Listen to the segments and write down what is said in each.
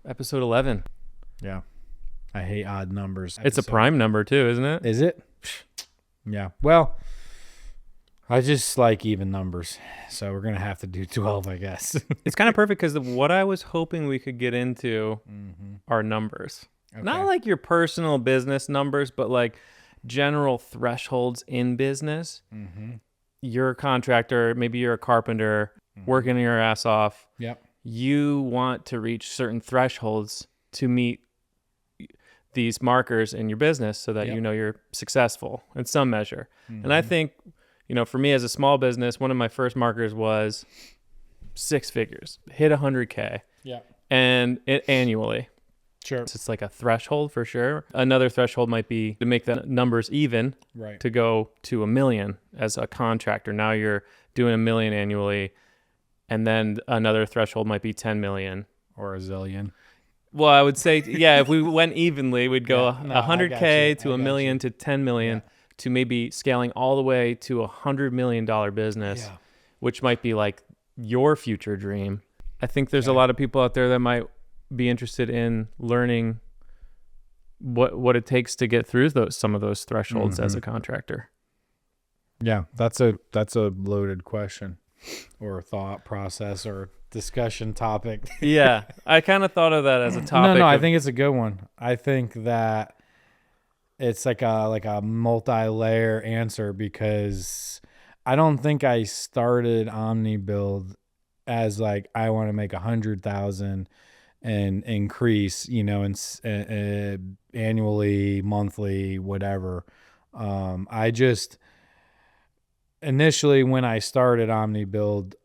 Episode 11. Yeah. I hate odd numbers. It's a prime number too, isn't it? Is it? Yeah. Well, I just like even numbers. So we're going to have to do 12, I guess. It's kind of perfect because what I was hoping we could get into are numbers. Okay. Not like your personal business numbers, but like general thresholds in business. You're a contractor, maybe you're a carpenter, working your ass off. Yep. You want to reach certain thresholds to meet these markers in your business so that you know you're successful in some measure. And I think, for me as a small business, one of my first markers was 6 figures, hit 100K. Yeah. And annually. Sure. So it's like a threshold for sure. Another threshold might be to make the numbers even, Right. to go to $1 million as a contractor. Now you're doing $1 million annually. And then another threshold might be 10 million. Or a zillion. Well, I would say, if we went evenly, we'd go 100K to $1 million to 10 million to maybe scaling all the way to $100 million business, which might be like your future dream. I think there's a lot of people out there that might be interested in learning what it takes to get through some of those thresholds as a contractor. Yeah, that's a loaded question or thought process or discussion topic. Yeah, I kind of thought of that as a topic. No, I think it's a good one. I think that it's like a multi-layer answer because I don't think I started Omnibuild as like I want to make 100,000 and increase, and annually, monthly, whatever. I just initially when I started Omnibuild,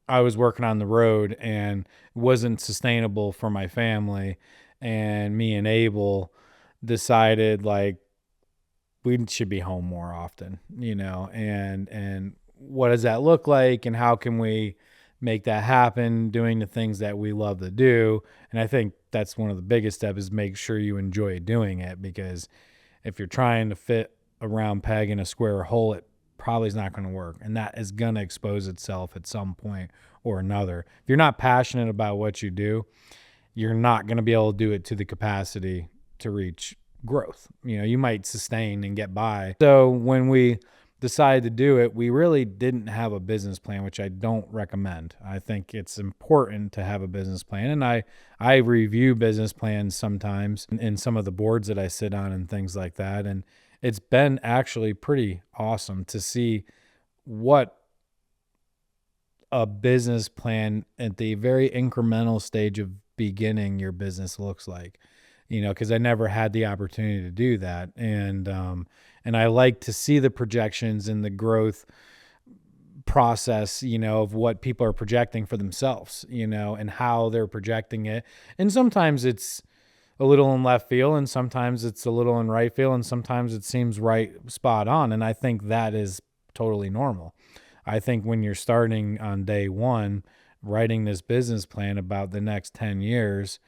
I was working on the road and it wasn't sustainable for my family, and me and Abel decided like we should be home more often, and what does that look like and how can we make that happen doing the things that we love to do. And I think that's one of the biggest steps is make sure you enjoy doing it, because if you're trying to fit a round peg in a square hole, it probably is not going to work, and that is going to expose itself at some point or another. If you're not passionate about what you do, you're not going to be able to do it to the capacity to reach growth. You might sustain and get by. So when we decided to do it, we really didn't have a business plan, which I don't recommend. I think it's important to have a business plan, and I review business plans sometimes in some of the boards that I sit on and things like that, and it's been actually pretty awesome to see what a business plan at the very incremental stage of beginning your business looks like, because I never had the opportunity to do that. And I like to see the projections and the growth process, of what people are projecting for themselves, and how they're projecting it. And sometimes it's a little in left field, and sometimes it's a little in right field, and sometimes it seems right spot on. And I think that is totally normal. I think when you're starting on day one, writing this business plan about the next 10 years,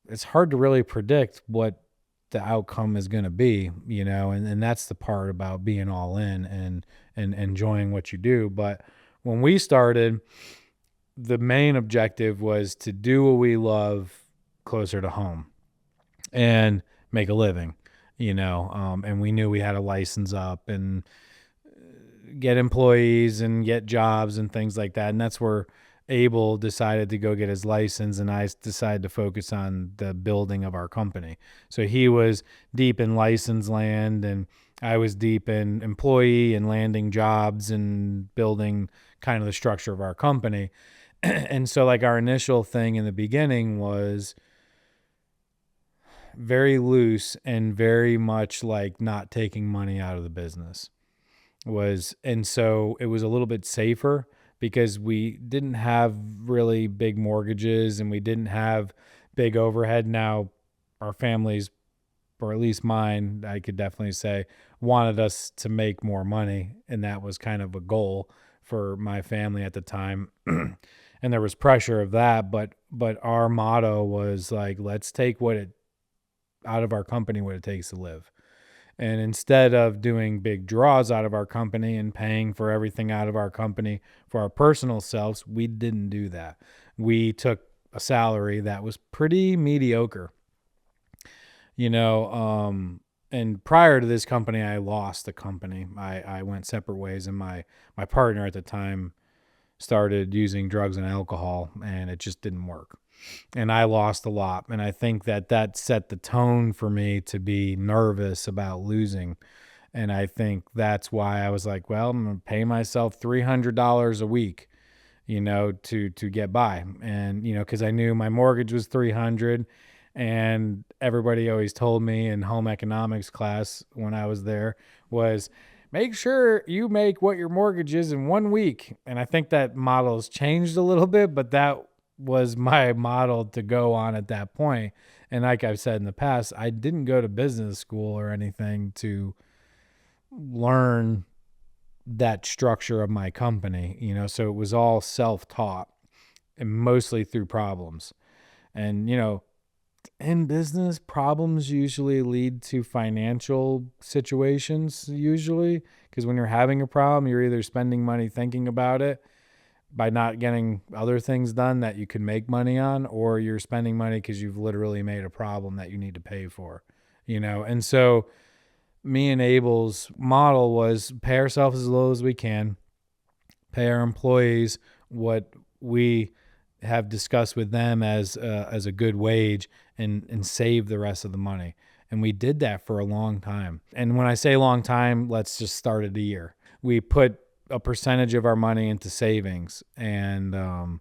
it's hard to really predict what the outcome is going to be, and that's the part about being all in and enjoying what you do. But when we started, the main objective was to do what we love closer to home and make a living, and we knew we had to license up and get employees and get jobs and things like that. And that's where Abel decided to go get his license, and I decided to focus on the building of our company. So he was deep in license land, and I was deep in employee and landing jobs and building kind of the structure of our company. And so like our initial thing in the beginning was very loose and very much like not taking money out of the business and so it was a little bit safer because we didn't have really big mortgages and we didn't have big overhead. Now our families, or at least mine, I could definitely say, wanted us to make more money, and that was kind of a goal for my family at the time. And there was pressure of that, but our motto was like, let's take out of our company what it takes to live. And instead of doing big draws out of our company and paying for everything out of our company for our personal selves, we didn't do that. We took a salary that was pretty mediocre, and prior to this company, I lost the company. I went separate ways, and my partner at the time started using drugs and alcohol, and it just didn't work. And I lost a lot. And I think that set the tone for me to be nervous about losing. And I think that's why I was like, well, I'm going to pay myself $300 a week, to get by. And, because I knew my mortgage was $300, and everybody always told me in home economics class when I was there was, make sure you make what your mortgage is in 1 week. And I think that model has changed a little bit, but that was my model to go on at that point. And like I've said in the past, I didn't go to business school or anything to learn that structure of my company, so it was all self-taught and mostly through problems. And, in business, problems usually lead to financial situations, usually, because when you're having a problem, you're either spending money thinking about it by not getting other things done that you could make money on, or you're spending money because you've literally made a problem that you need to pay for, And so me and Abel's model was pay ourselves as low as we can, pay our employees what we have discussed with them as a good wage, and save the rest of the money. And we did that for a long time. And when I say long time, let's just start at a year. We put a percentage of our money into savings and on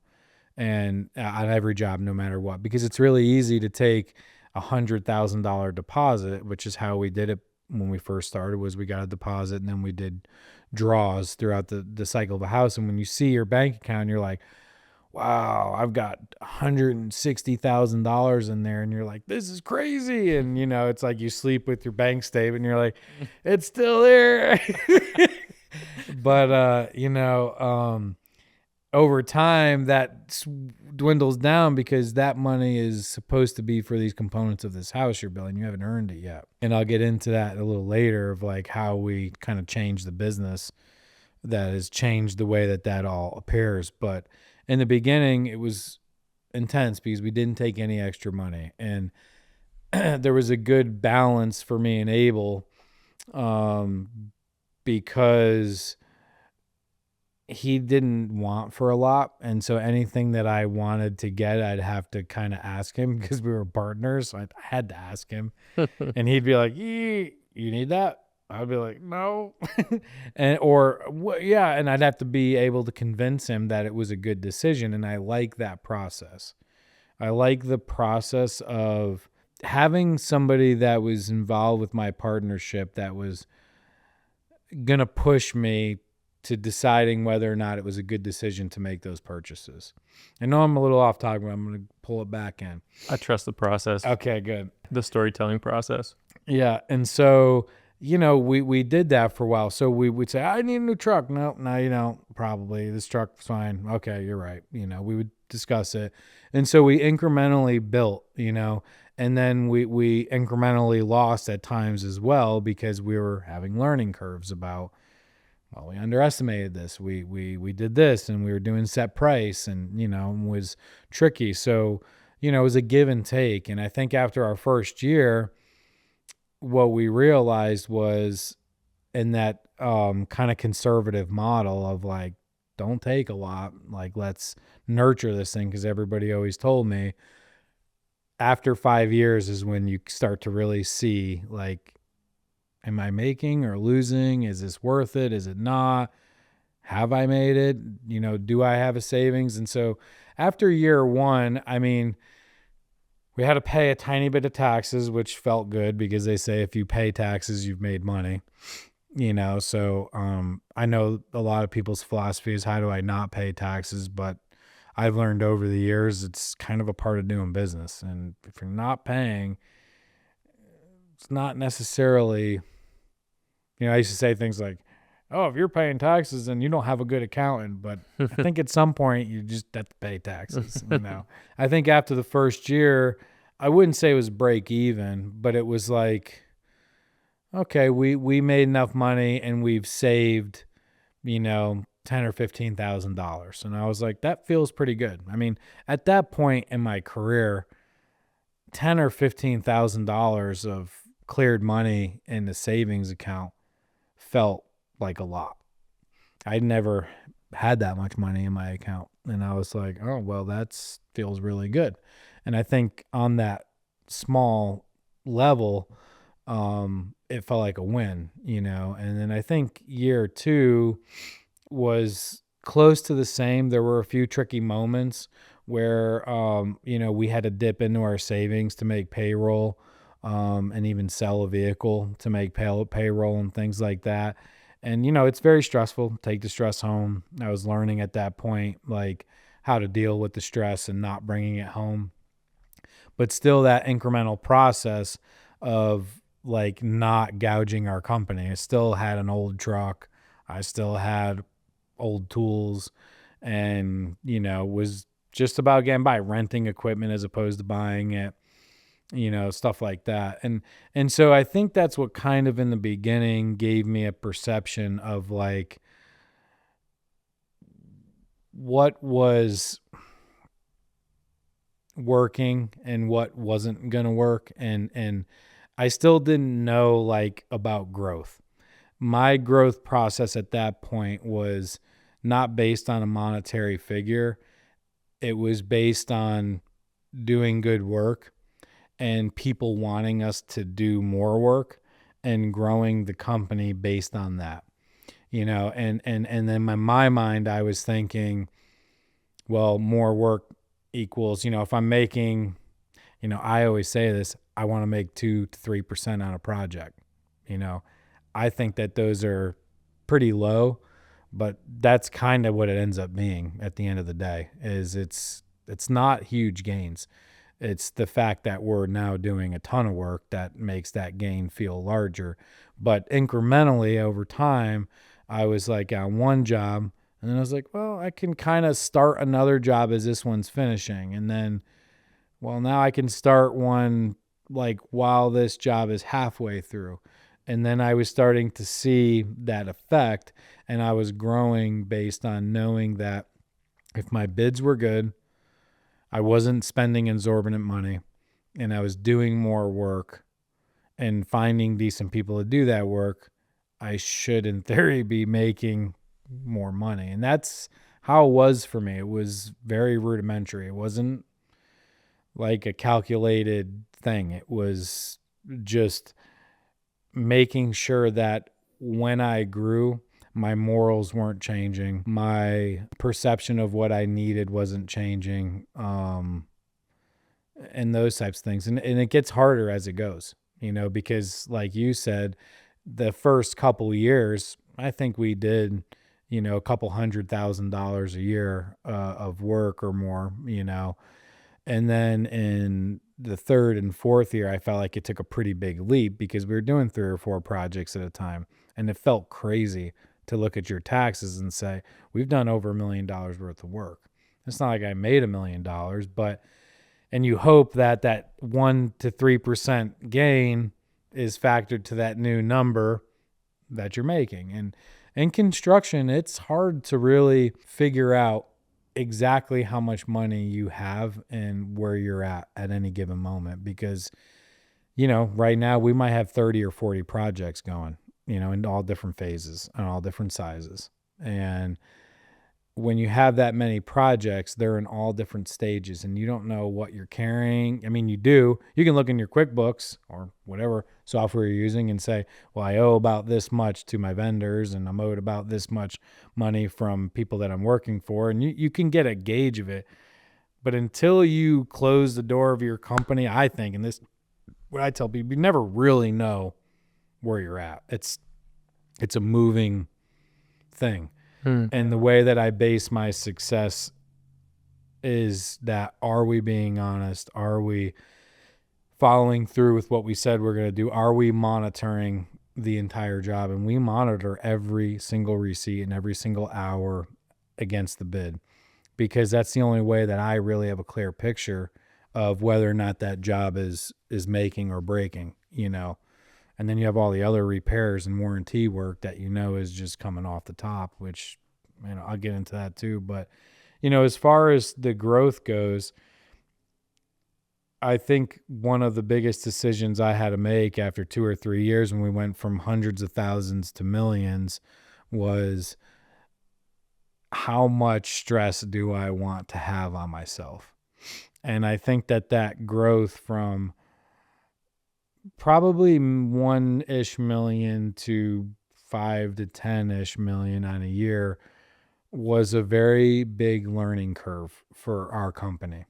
every job, no matter what, because it's really easy to take $100,000 deposit, which is how we did it when we first started. Was we got a deposit and then we did draws throughout the cycle of a house. And when you see your bank account, you're like, wow, I've got $160,000 in there. And you're like, this is crazy. And, it's like you sleep with your bank statement and you're like, it's still there. But, over time that dwindles down because that money is supposed to be for these components of this house you're building. You haven't earned it yet. And I'll get into that a little later of like how we kind of changed the business that has changed the way that all appears. But in the beginning, it was intense because we didn't take any extra money. And there was a good balance for me and Abel because he didn't want for a lot. And so anything that I wanted to get, I'd have to kind of ask him because we were partners. So I had to ask him. And he'd be like, you need that? I'd be like, no. And I'd have to be able to convince him that it was a good decision. And I like that process. I like the process of having somebody that was involved with my partnership that was going to push me to deciding whether or not it was a good decision to make those purchases. I know I'm a little off topic, but I'm going to pull it back in. I trust the process. Okay, good. The storytelling process. Yeah. And so, we did that for a while. So we would say, I need a new truck. No, you don't. Probably this truck's fine. Okay, you're right. We would discuss it. And so we incrementally built, and then we incrementally lost at times as well because we were having learning curves about, well, we underestimated this. We did this and we were doing set price and, it was tricky. So, it was a give and take. And I think after our first year, what we realized was in that kind of conservative model of like, don't take a lot, like let's nurture this thing. Because everybody always told me after 5 years is when you start to really see like, am I making or losing? Is this worth it? Is it not? Have I made it? Do I have a savings? And so after year one, we had to pay a tiny bit of taxes, which felt good because they say if you pay taxes, you've made money, So I know a lot of people's philosophy is how do I not pay taxes? But I've learned over the years it's kind of a part of doing business. And if you're not paying, it's not necessarily, I used to say things like, oh, if you're paying taxes, then you don't have a good accountant. But I think at some point you just have to pay taxes. I think after the first year, I wouldn't say it was break even, but it was like, okay, we made enough money and we've saved, $10 or $15,000. And I was like, that feels pretty good. I mean, at that point in my career, $10 or $15,000 of cleared money in the savings account felt like a lot. I'd never had that much money in my account. And I was like, oh, well, that feels really good. And I think on that small level, it felt like a win, And then I think year 2 was close to the same. There were a few tricky moments where, we had to dip into our savings to make payroll, and even sell a vehicle to make payroll and things like that. And, it's very stressful. Take the stress home. I was learning at that point, like how to deal with the stress and not bringing it home. But still that incremental process of like not gouging our company. I still had an old truck. I still had old tools and, was just about getting by, renting equipment as opposed to buying it, stuff like that. And so I think that's what kind of in the beginning gave me a perception of like what was working and what wasn't going to work. And I still didn't know like about growth. My growth process at that point was not based on a monetary figure. It was based on doing good work and people wanting us to do more work and growing the company based on that, and then in my mind, I was thinking, well, more work equals, if I'm making, I always say this, I want to make 2 to 3% on a project. I think that those are pretty low, but that's kind of what it ends up being at the end of the day. Is it's not huge gains. It's the fact that we're now doing a ton of work that makes that gain feel larger. But incrementally over time, I was like on one job, and then I was like, well, I can kind of start another job as this one's finishing. And then, well, now I can start one like while this job is halfway through. And then I was starting to see that effect, and I was growing based on knowing that if my bids were good, I wasn't spending exorbitant money, and I was doing more work and finding decent people to do that work, I should, in theory, be making more money. And that's how it was for me. It was very rudimentary. It wasn't like a calculated thing. It was just making sure that when I grew, my morals weren't changing. My perception of what I needed wasn't changing. And those types of things. And it gets harder as it goes, because like you said, the first couple years, I think we did, a couple $100,000 a year of work or more, And then in the third and fourth year, I felt like it took a pretty big leap because we were doing 3 or 4 projects at a time. And it felt crazy to look at your taxes and say, we've done over $1 million worth of work. It's not like I made $1 million, but, and you hope that 1 to 3% gain is factored to that new number that you're making. And in construction, it's hard to really figure out exactly how much money you have and where you're at any given moment, because, right now we might have 30 or 40 projects going, in all different phases and all different sizes. And when you have that many projects, they're in all different stages and you don't know what you're carrying. I mean, you can look in your QuickBooks or whatever software you're using and say, well, I owe about this much to my vendors and I'm owed about this much money from people that I'm working for. And you can get a gauge of it. But until you close the door of your company, I think, and this, what I tell people, you never really know where you're at. It's a moving thing. And the way that I base my success is that, are we being honest? Are we following through with what we said we're going to do? Are we monitoring the entire job? And we monitor every single receipt and every single hour against the bid, because that's the only way that I really have a clear picture of whether or not that job is making or breaking, And then you have all the other repairs and warranty work that is just coming off the top, which I'll get into that too. But as far as the growth goes, I think one of the biggest decisions I had to make after 2 or 3 years when we went from hundreds of thousands to millions was, how much stress do I want to have on myself? And I think that growth from probably 1-ish million to 5 to 10-ish million on a year was a very big learning curve for our company.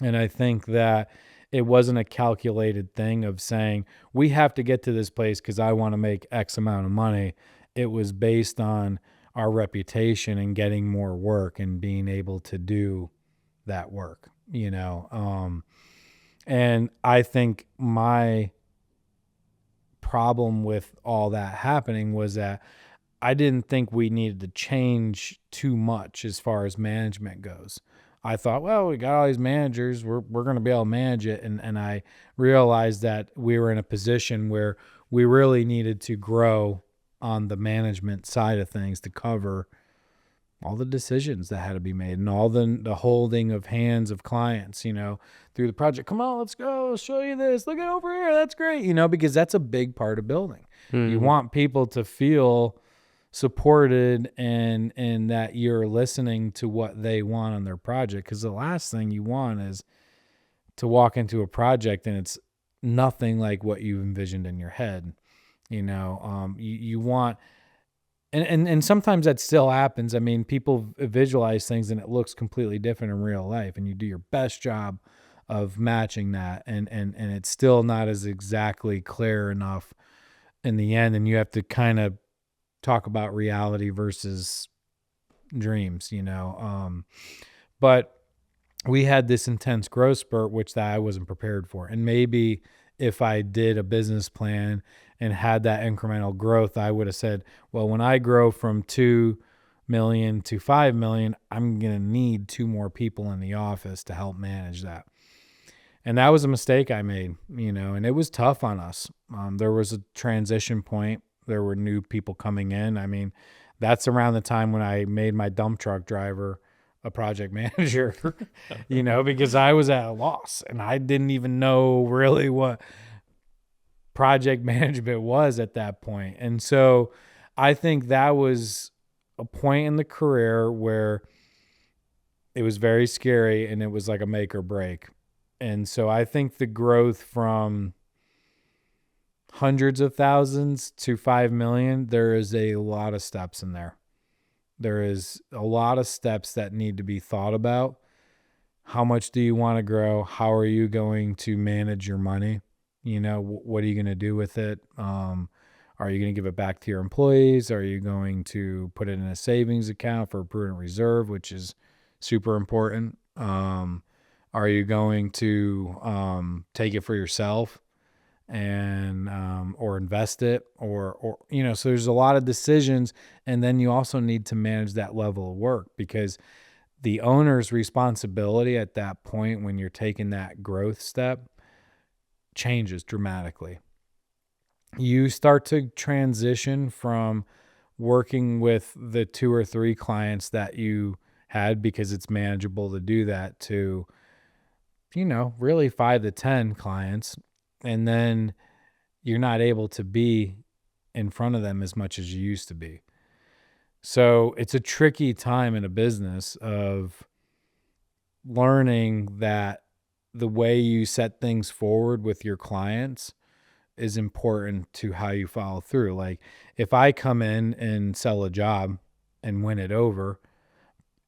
And I think that it wasn't a calculated thing of saying, we have to get to this place because I want to make X amount of money. It was based on our reputation and getting more work and being able to do that work, and I think my problem with all that happening was that I didn't think we needed to change too much as far as management goes. I thought, well, we got all these managers, we're going to be able to manage it. And I realized that we were in a position where we really needed to grow on the management side of things to cover all the decisions that had to be made and all the holding of hands of clients, through the project. Come on, let's go. I'll show you this. Look at over here. That's great. Because that's a big part of building. Mm-hmm. You want people to feel supported and that you're listening to what they want on their project. Because the last thing you want is to walk into a project and it's nothing like what you envisioned in your head. You want, and sometimes that still happens. I mean, people visualize things and it looks completely different in real life, and you do your best job of matching that, and it's still not as exactly clear enough in the end, and you have to kind of talk about reality versus dreams, but we had this intense growth spurt, which that I wasn't prepared for. And maybe if I did a business plan and had that incremental growth, I would have said, well, when I grow from 2 million to 5 million, I'm going to need 2 more people in the office to help manage that. And that was a mistake I made, and it was tough on us. There was a transition point. There were new people coming in. I mean, that's around the time when I made my dump truck driver a project manager, because I was at a loss and I didn't even know really what project management was at that point. And so I think that was a point in the career where it was very scary and it was like a make or break. And so I think the growth from hundreds of thousands to 5 million, there is a lot of steps in there. There is a lot of steps that need to be thought about. How much do you want to grow? How are you going to manage your money? What are you going to do with it? Are you going to give it back to your employees? Are you going to put it in a savings account for a prudent reserve, which is super important? Are you going to take it for yourself and or invest it or so there's a lot of decisions. And then you also need to manage that level of work, because the owner's responsibility at that point when you're taking that growth step changes dramatically. You start to transition from working with the 2 or 3 clients that you had because it's manageable to do that to really 5 to 10 clients. And then you're not able to be in front of them as much as you used to be. So it's a tricky time in a business of learning that the way you set things forward with your clients is important to how you follow through. Like if I come in and sell a job and win it over,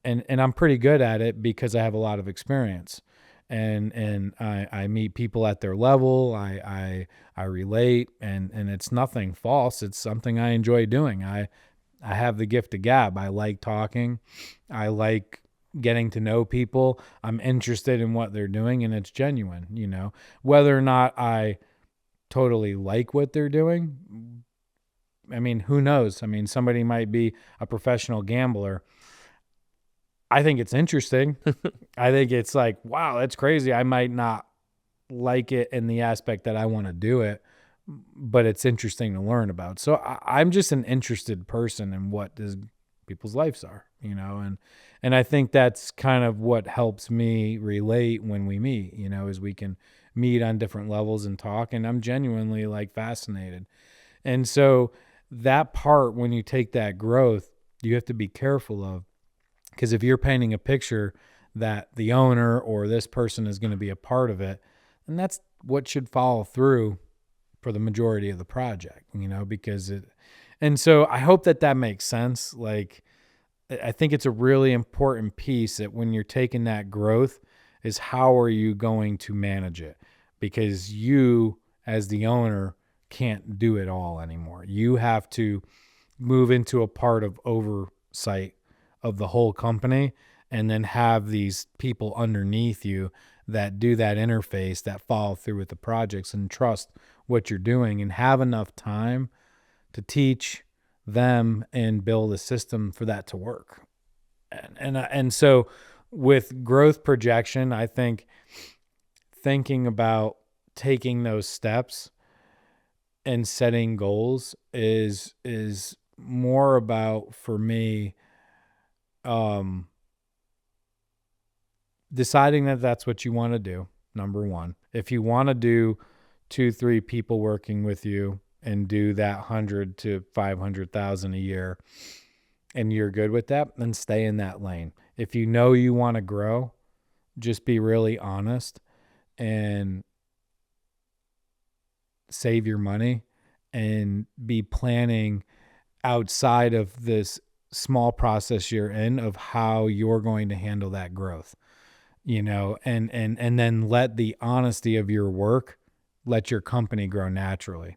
and I'm pretty good at it because I have a lot of experience. And I meet people at their level. I relate, and it's nothing false. It's something I enjoy doing. I have the gift of gab. I like talking. I like getting to know people. I'm interested in what they're doing, and it's genuine, whether or not I totally like what they're doing. I mean, who knows? I mean, somebody might be a professional gambler. I think it's interesting. I think it's like, wow, that's crazy. I might not like it in the aspect that I want to do it, but it's interesting to learn about. So I'm just an interested person in what people's lives are, and I think that's kind of what helps me relate when we meet, is we can meet on different levels and talk, and I'm genuinely like fascinated. And so that part, when you take that growth, you have to be careful of, because if you're painting a picture that the owner or this person is going to be a part of it, and that's what should follow through for the majority of the project, because and so I hope that makes sense. Like, I think it's a really important piece that when you're taking that growth is how are you going to manage it? Because you, as the owner, can't do it all anymore. You have to move into a part of oversight of the whole company, and then have these people underneath you that do that interface, that follow through with the projects and trust what you're doing, and have enough time to teach them and build a system for that to work. And so with growth projection, I think thinking about taking those steps and setting goals is more about, for me, deciding that that's what you want to do. Number one, if you want to do 2-3 people working with you and do that 100 to 500,000 a year, and you're good with that, then stay in that lane. If you know you want to grow, just be really honest and save your money and be planning outside of this small process you're in of how you're going to handle that growth, and then let the honesty of your work let your company grow naturally.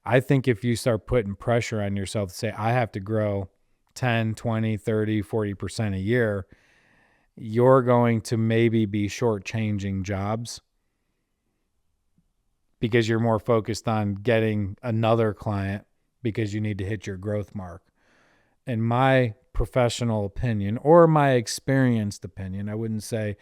I think if you start putting pressure on yourself to say, I have to grow 10, 20, 30, 40% a year, you're going to maybe be shortchanging jobs because you're more focused on getting another client because you need to hit your growth mark. In my professional opinion, or my experienced opinion, I wouldn't say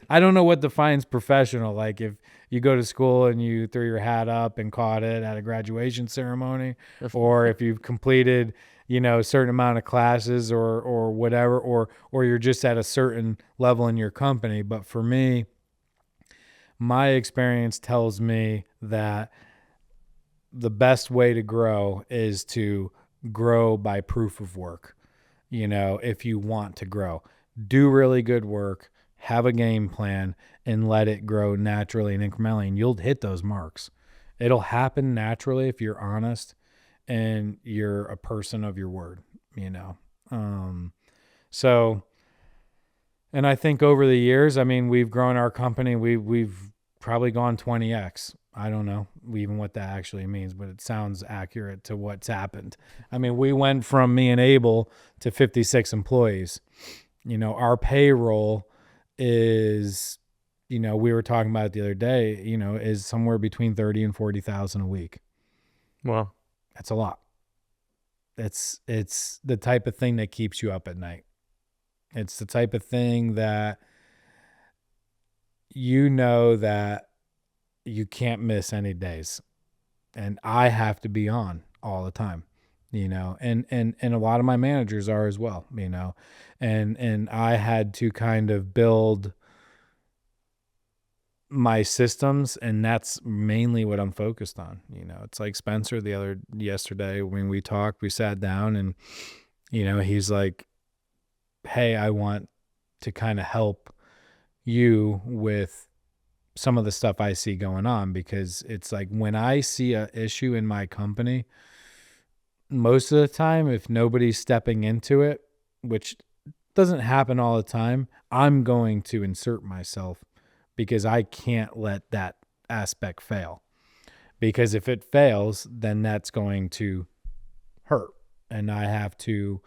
I don't know what defines professional. Like if you go to school and you threw your hat up and caught it at a graduation ceremony, or if you've completed, a certain amount of classes or whatever, or you're just at a certain level in your company. But for me, my experience tells me that the best way to grow is to grow by proof of work. If you want to grow, do really good work, have a game plan, and let it grow naturally and incrementally, and you'll hit those marks. It'll happen naturally if you're honest and you're a person of your word, So, and I think over the years, we've grown our company. We've probably gone 20x. I don't know even what that actually means, but it sounds accurate to what's happened. We went from me and Abel to 56 employees. Our payroll is, we were talking about it the other day, is somewhere between 30 and 40,000 a week. Wow. That's a lot. It's the type of thing that keeps you up at night. It's the type of thing that that you can't miss any days. And I have to be on all the time, and a lot of my managers are as well, and I had to kind of build my systems, and that's mainly what I'm focused on. It's like Spencer yesterday when we talked, we sat down and, he's like, hey, I want to kind of help you with some of the stuff I see going on, because it's like when I see an issue in my company, most of the time, if nobody's stepping into it, which doesn't happen all the time, I'm going to insert myself because I can't let that aspect fail. Because if it fails, then that's going to hurt. And I have to,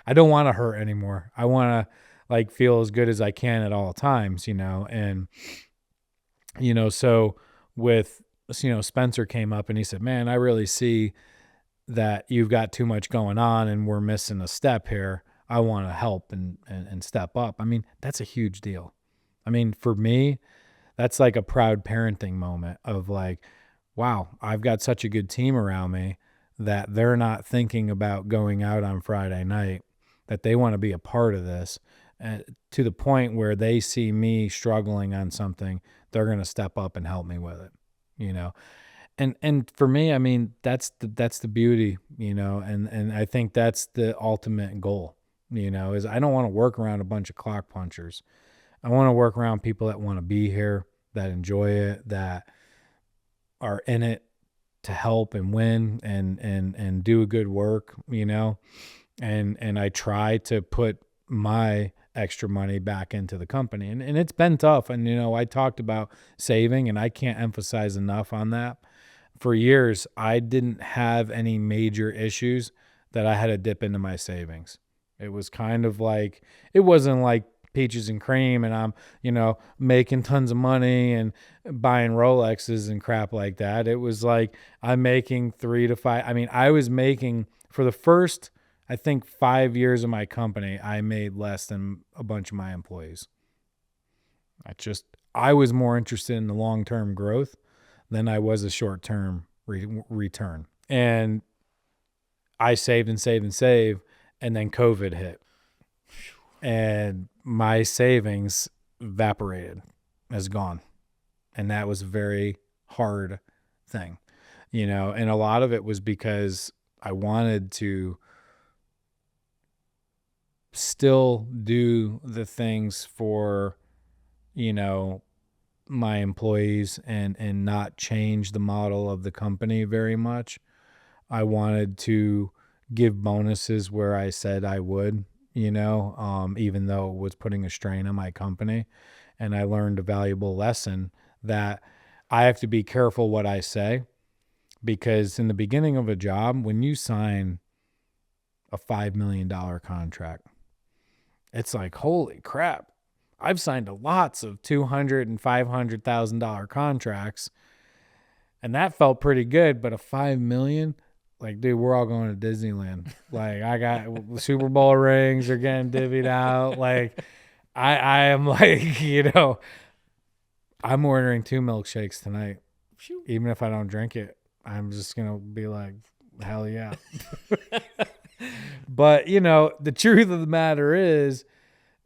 I don't want to hurt anymore. I want to feel as good as I can at all times, and, so with, Spencer came up and he said, man, I really see that you've got too much going on and we're missing a step here. I want to help and step up. That's a huge deal. For me, that's like a proud parenting moment of like, wow, I've got such a good team around me that they're not thinking about going out on Friday night, that they want to be a part of this, to the point where they see me struggling on something, they're going to step up and help me with it, you know? And for me, I mean, that's the beauty, you know, and I think that's the ultimate goal, you know, is I don't want to work around a bunch of clock punchers. I want to work around people that want to be here, that enjoy it, that are in it to help and win and do good work, you know. And I try to put my extra money back into the company. And it's been tough. And, you know, I talked about saving, and I can't emphasize enough on that. For years, I didn't have any major issues that I had to dip into my savings. It was kind of like, it wasn't like peaches and cream and I'm, you know, making tons of money and buying Rolexes and crap like that. It was like I'm making 3 to 5. I mean, I was making for the first, I think 5 years of my company, I made less than a bunch of my employees. I was more interested in the long-term growth than I was a short-term return. And I saved and saved and saved, and then COVID hit. And my savings evaporated, is gone. And that was a very hard thing, you know, and a lot of it was because I wanted to still do the things for, you know, my employees and not change the model of the company very much. I wanted to give bonuses where I said I would, you know, even though it was putting a strain on my company. And I learned a valuable lesson that I have to be careful what I say, because in the beginning of a job, when you sign a $5 million contract, it's like, holy crap. I've signed lots of $200,000 and $500,000 contracts, and that felt pretty good. But a $5 million, like, dude, we're all going to Disneyland. Like, I got Super Bowl rings are getting divvied out. Like, I am like, you know, I'm ordering 2 milkshakes tonight. Even if I don't drink it, I'm just gonna be like, hell yeah. But you know, the truth of the matter is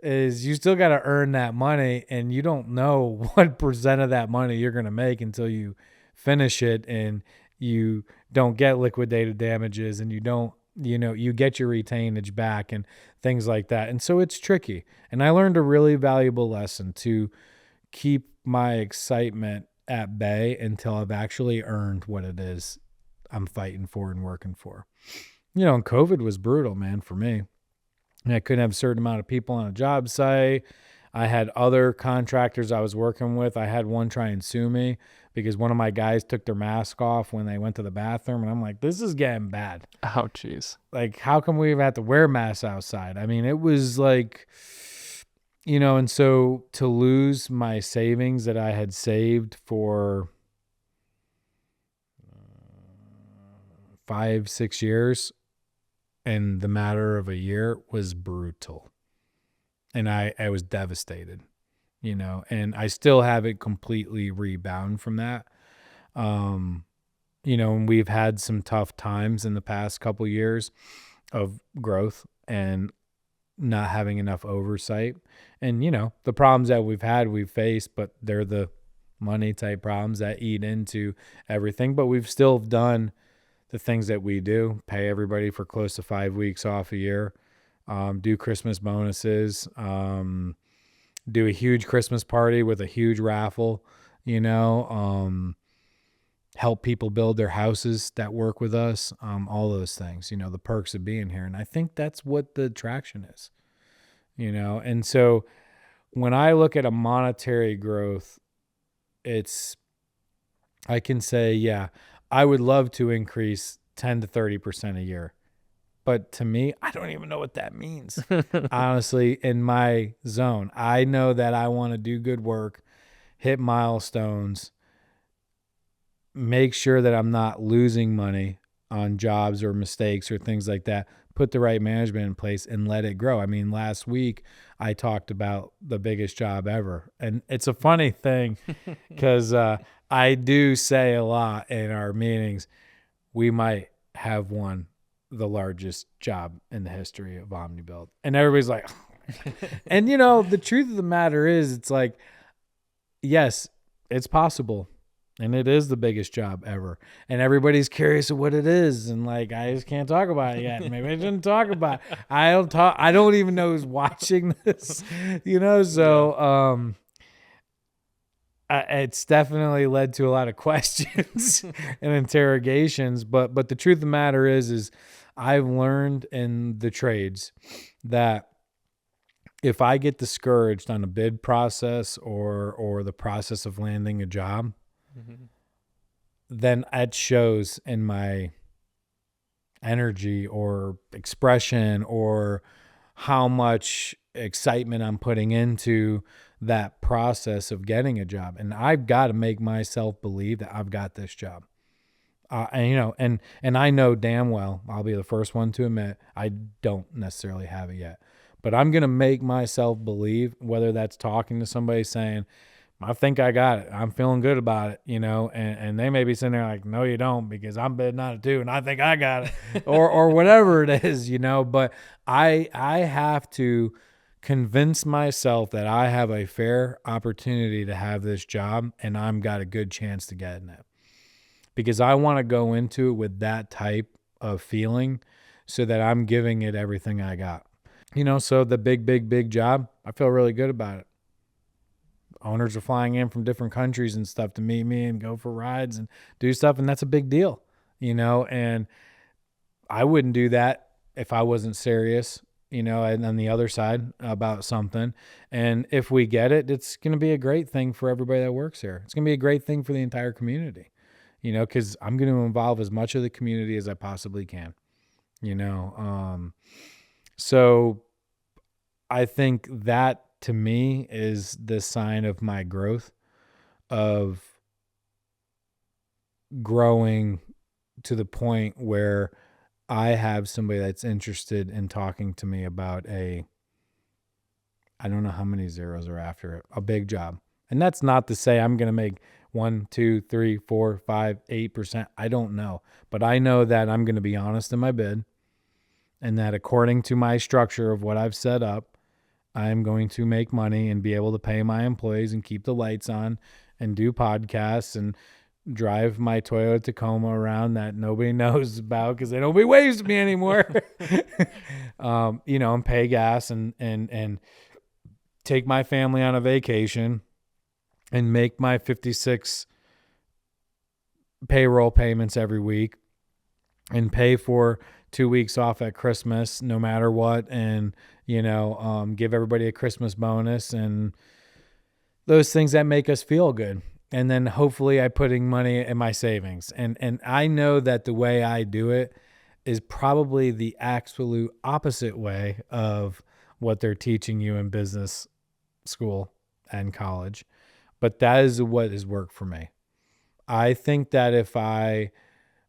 you still got to earn that money, and you don't know what percent of that money you're going to make until you finish it, and you don't get liquidated damages, and you don't, you know, you get your retainage back and things like that. And so it's tricky. And I learned a really valuable lesson to keep my excitement at bay until I've actually earned what it is I'm fighting for and working for. You know, and COVID was brutal, man, for me. And I couldn't have a certain amount of people on a job site. I had other contractors I was working with. I had one try and sue me because one of my guys took their mask off when they went to the bathroom. And I'm like, this is getting bad. Oh, jeez. Like, how come we even have to wear masks outside? I mean, it was like, you know, and so to lose my savings that I had saved for 5-6 years in the matter of a year was brutal. And I was devastated, you know, and I still haven't completely rebound from that. You know, and we've had some tough times in the past couple years of growth and not having enough oversight. And, you know, the problems that we've faced, but they're the money type problems that eat into everything. But we've still done the things that we do, pay everybody for close to 5 weeks off a year, do Christmas bonuses, do a huge Christmas party with a huge raffle, you know, help people build their houses that work with us, all those things, you know, the perks of being here. And I think that's what the attraction is, you know. And so when I look at a monetary growth, I can say, yeah, I would love to increase 10 to 30% a year. But to me, I don't even know what that means. Honestly, in my zone, I know that I want to do good work, hit milestones, make sure that I'm not losing money on jobs or mistakes or things like that. Put the right management in place and let it grow. I mean, last week I talked about the biggest job ever. And it's a funny thing because I do say a lot in our meetings, we might have won the largest job in the history of Omnibuild. And everybody's like, and the truth of the matter is, it's like, yes, it's possible. And it is the biggest job ever. And everybody's curious of what it is. And like, I just can't talk about it yet. Maybe I shouldn't talk about it. I don't even know who's watching this, so, it's definitely led to a lot of questions and interrogations. But the truth of the matter is I've learned in the trades that if I get discouraged on a bid process or the process of landing a job, then it shows in my energy or expression or how much excitement I'm putting into that process of getting a job. And I've got to make myself believe that I've got this job. And I know damn well, I'll be the first one to admit, I don't necessarily have it yet. But I'm going to make myself believe, whether that's talking to somebody saying, I think I got it, I'm feeling good about it, and they may be sitting there like, no, you don't, because I'm bidding on it too, and I think I got it, or whatever it is, but I have to convince myself that I have a fair opportunity to have this job, and I've got a good chance to get in it, because I want to go into it with that type of feeling so that I'm giving it everything I got. So the big job, I feel really good about it. Owners are flying in from different countries and stuff to meet me and go for rides and do stuff. And that's a big deal, and I wouldn't do that if I wasn't serious, and on the other side about something. And if we get it, it's going to be a great thing for everybody that works here. It's going to be a great thing for the entire community, because I'm going to involve as much of the community as I possibly can, so I think that, to me, is the sign of my growth, of growing to the point where I have somebody that's interested in talking to me about I don't know how many zeros are after it, a big job. And that's not to say I'm going to make 1, 2, 3, 4, 5, 8%. I don't know. But I know that I'm going to be honest in my bid, and that according to my structure of what I've set up, I'm going to make money and be able to pay my employees and keep the lights on and do podcasts and drive my Toyota Tacoma around that nobody knows about because they don't be waves to me anymore. And pay gas and take my family on a vacation and make my 56 payroll payments every week and pay for 2 weeks off at Christmas, no matter what. And, give everybody a Christmas bonus and those things that make us feel good. And then hopefully I'm putting money in my savings. And I know that the way I do it is probably the absolute opposite way of what they're teaching you in business school and college. But that is what has worked for me. I think that if I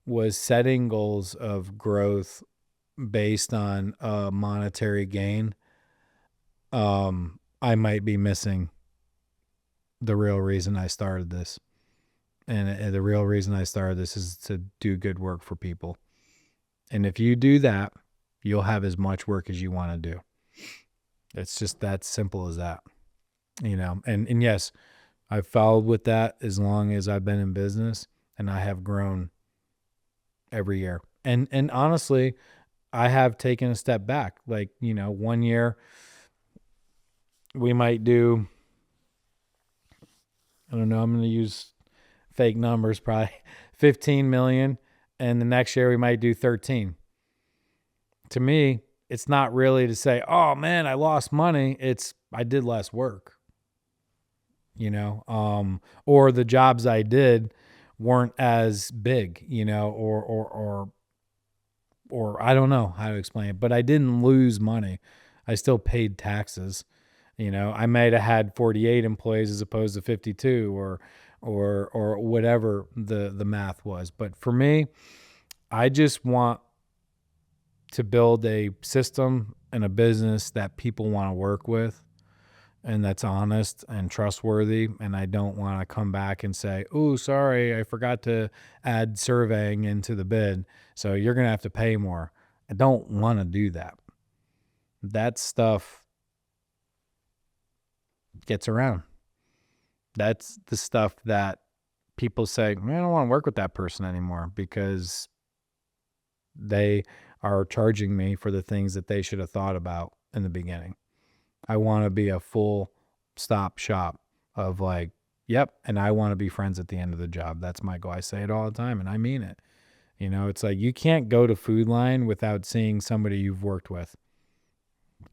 was setting goals of growth based on a monetary gain, I might be missing the real reason I started this. And the real reason I started this is to do good work for people. And if you do that, you'll have as much work as you want to do. It's just that simple as that, and yes, I've followed with that as long as I've been in business, and I have grown every year. And honestly, I have taken a step back. Like, 1 year we might do, I don't know, I'm going to use fake numbers, probably 15 million. And the next year we might do 13. To me, it's not really to say, oh man, I lost money. It's, I did less work, or the jobs I did weren't as big, or I don't know how to explain it, but I didn't lose money. I still paid taxes. I might have had 48 employees as opposed to 52 or whatever the math was. But for me, I just want to build a system and a business that people want to work with and that's honest and trustworthy. And I don't want to come back and say, oh, sorry, I forgot to add surveying into the bid, so you're going to have to pay more. I don't want to do that. That stuff gets around. That's the stuff that people say, I don't want to work with that person anymore because they are charging me for the things that they should have thought about in the beginning. I want to be a full stop shop of like, yep, and I want to be friends at the end of the job. That's my goal. I say it all the time, and I mean it. You know, it's like you can't go to Food Line without seeing somebody you've worked with.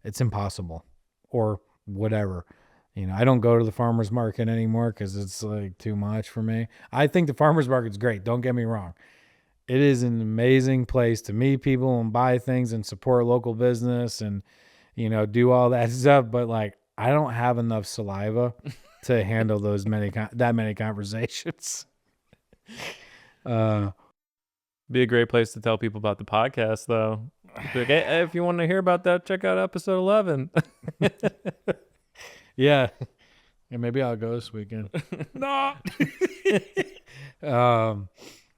It's impossible, or whatever. You know, I don't go to the farmer's market anymore because it's like too much for me. I think the farmer's market's great. Don't get me wrong. It is an amazing place to meet people and buy things and support local business and, you know, do all that stuff. But like, I don't have enough saliva to handle that many conversations. Be a great place to tell people about the podcast, though. Like, hey, if you want to hear about that, check out episode 11. Yeah. And maybe I'll go this weekend. No.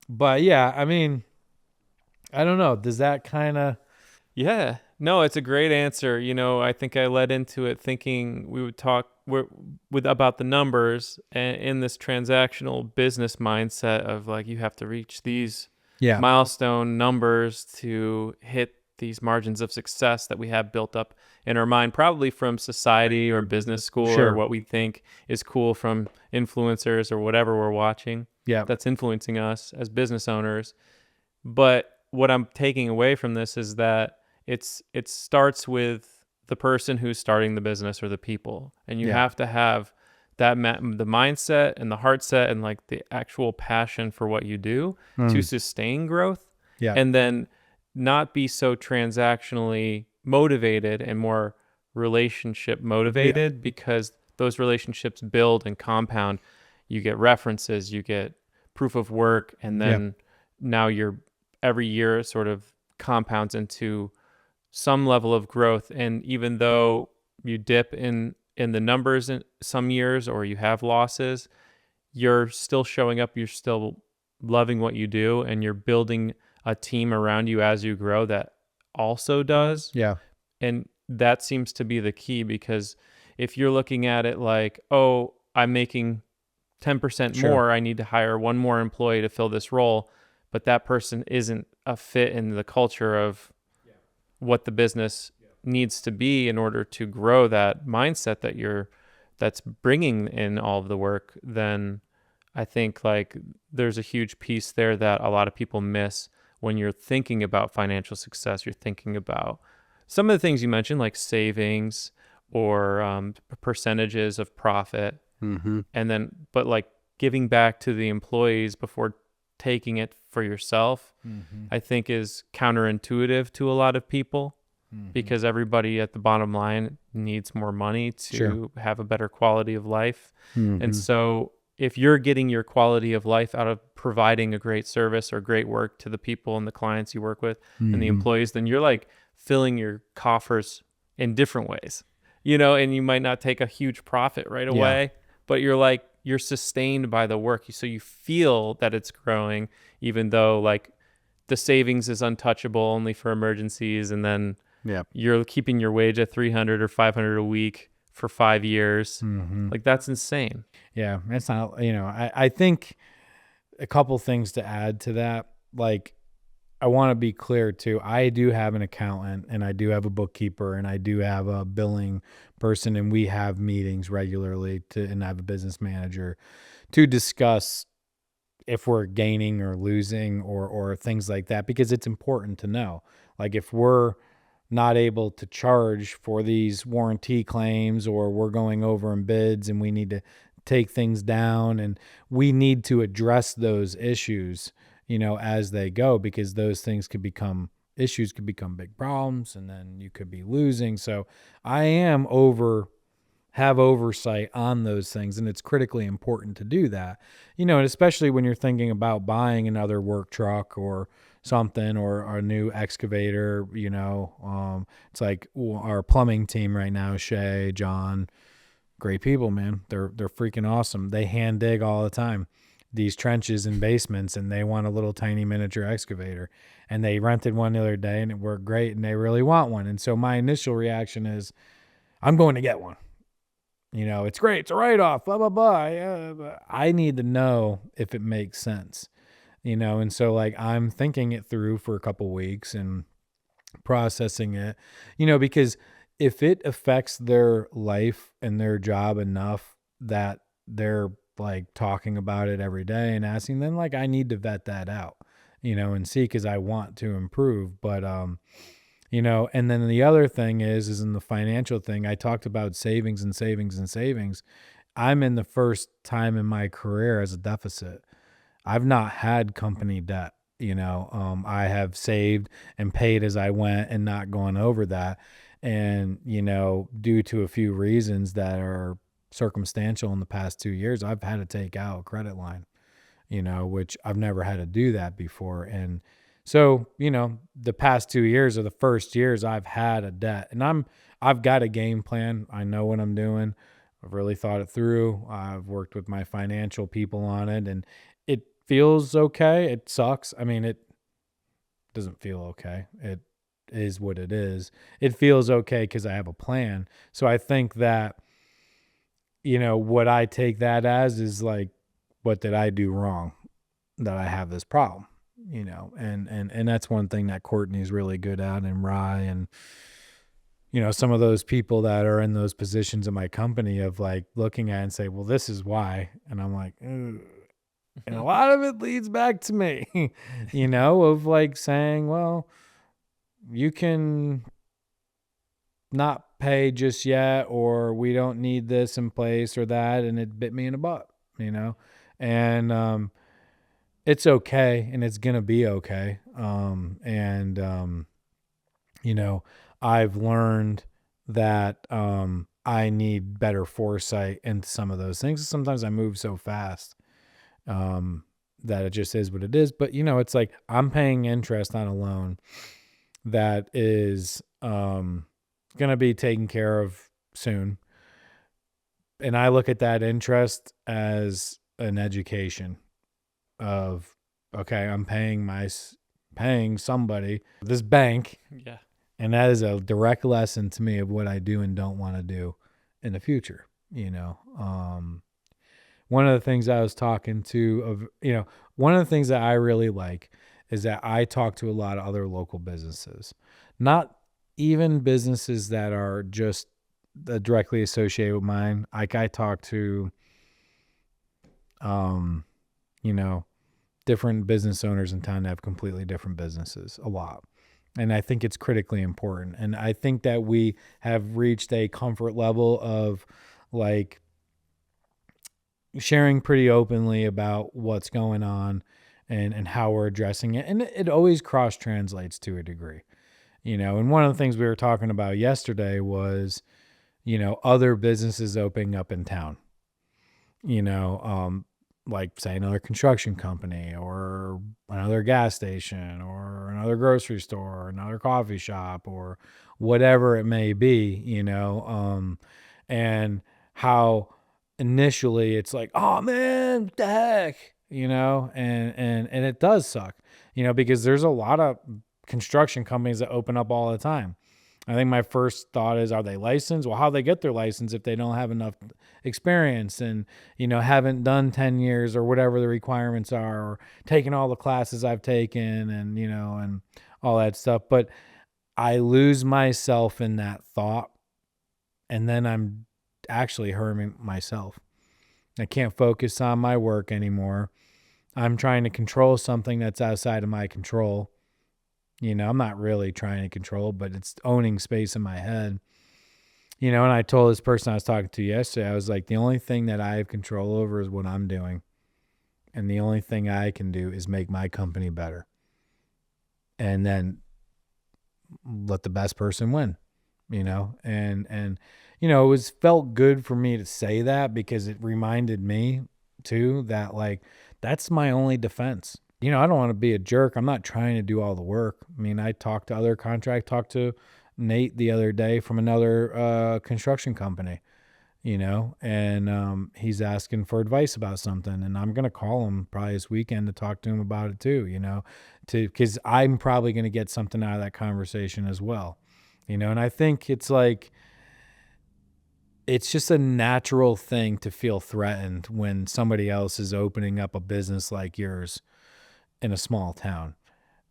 But yeah, I mean, I don't know. Does that kind of... Yeah. No, it's a great answer. You know, I think I led into it thinking we would talk about the numbers and in this transactional business mindset of like, you have to reach these milestone numbers to hit these margins of success that we have built up in our mind, probably from society or business school or what we think is cool from influencers or whatever we're watching. Yeah, that's influencing us as business owners. But what I'm taking away from this is that it starts with the person who's starting the business or the people, and you have to have that the mindset and the heart set and like the actual passion for what you do to sustain growth. Yeah, and then not be so transactionally motivated and more relationship motivated because those relationships build and compound. You get references, you get proof of work, and then now you're every year sort of compounds into some level of growth. And even though you dip in the numbers in some years or you have losses, you're still showing up, you're still loving what you do, and you're building a team around you as you grow that also does. Yeah. And that seems to be the key, because if you're looking at it like, oh, I'm making 10% more, I need to hire one more employee to fill this role, but that person isn't a fit in the culture of what the business needs to be in order to grow that mindset that's bringing in all of the work, then I think like there's a huge piece there that a lot of people miss when you're thinking about financial success. You're thinking about some of the things you mentioned, like savings or percentages of profit. Mm-hmm. And then, but like giving back to the employees before taking it for yourself, I think is counterintuitive to a lot of people, because everybody at the bottom line needs more money to have a better quality of life. And so if you're getting your quality of life out of providing a great service or great work to the people and the clients you work with and the employees, then you're like filling your coffers in different ways, you know, and you might not take a huge profit right away, but you're sustained by the work. So you feel that it's growing, even though like the savings is untouchable only for emergencies. And then you're keeping your wage at $300 or $500 a week for 5 years. Like that's insane. Yeah. It's not, you know, I think a couple things to add to that. Like, I want to be clear too. I do have an accountant and I do have a bookkeeper and I do have a billing person, and we have meetings regularly and I have a business manager to discuss if we're gaining or losing or things like that, because it's important to know. Like if we're not able to charge for these warranty claims, or we're going over in bids and we need to take things down, and we need to address those issues, you know, as they go, because those things could become issues, could become big problems, and then you could be losing. So I have oversight on those things, and it's critically important to do that, you know, and especially when you're thinking about buying another work truck or something, or a new excavator, it's like our plumbing team right now, Shay, John, great people, man. They're freaking awesome. They hand dig all the time, these trenches and basements, and they want a little tiny miniature excavator, and they rented one the other day and it worked great, and they really want one. And so my initial reaction is, I'm going to get one. It's great. It's a write-off, blah, blah, blah. Yeah, but I need to know if it makes sense, and so like I'm thinking it through for a couple weeks and processing it, because if it affects their life and their job enough that they're like talking about it every day and asking, then like I need to vet that out, and see, because I want to improve. But and then the other thing is in the financial thing, I talked about savings and savings and savings. I'm in the first time in my career as a deficit. I've not had company debt. I have saved and paid as I went and not gone over that. And, due to a few reasons that are circumstantial in the past 2 years, I've had to take out a credit line, which I've never had to do that before. And so, the past 2 years are the first years I've had a debt, and I've got a game plan. I know what I'm doing. I've really thought it through. I've worked with my financial people on it, and it feels okay. It sucks. I mean, it doesn't feel okay. It is what it is. It feels okay because I have a plan. So I think that, what I take that as is like, what did I do wrong that I have this problem? And that's one thing that Courtney's really good at, and Rye, and some of those people that are in those positions in my company of like looking at it and say, well, this is why. And I'm like, ugh. And a lot of it leads back to me, of like saying, well, you can not pay just yet, or we don't need this in place or that. And it bit me in the butt, and, it's okay, and it's going to be okay. I've learned that, I need better foresight into some of those things. Sometimes I move so fast, that it just is what it is. But, it's like I'm paying interest on a loan that is, going to be taken care of soon. And I look at that interest as an education of, okay, I'm paying somebody, this bank. Yeah. And that is a direct lesson to me of what I do and don't want to do in the future. One of the things I was talking to one of the things that I really like is that I talk to a lot of other local businesses, not even businesses that are just directly associated with mine. Like I talk to, different business owners in town that have completely different businesses a lot. And I think it's critically important. And I think that we have reached a comfort level of like sharing pretty openly about what's going on and how we're addressing it. And it always cross translates to a degree, and one of the things we were talking about yesterday was, other businesses opening up in town, like say another construction company or another gas station or another grocery store or another coffee shop or whatever it may be, and how initially it's like, oh man, what the heck, and it does suck, because there's a lot of construction companies that open up all the time. I think my first thought is, are they licensed? Well, how they get their license if they don't have enough experience and, haven't done 10 years or whatever the requirements are, or taken all the classes I've taken and, and all that stuff. But I lose myself in that thought, and then I'm actually hurting myself. I can't focus on my work anymore. I'm trying to control something that's outside of my control. I'm not really trying to control, but it's owning space in my head. And I told this person I was talking to yesterday, I was like, the only thing that I have control over is what I'm doing. And the only thing I can do is make my company better. And then let the best person win, and it felt good for me to say that, because it reminded me too that like, that's my only defense. I don't want to be a jerk. I'm not trying to do all the work. I mean, I talked to Nate the other day from another construction company, and he's asking for advice about something, and I'm going to call him probably this weekend to talk to him about it too, because I'm probably going to get something out of that conversation as well, and I think it's like, it's just a natural thing to feel threatened when somebody else is opening up a business like yours in a small town.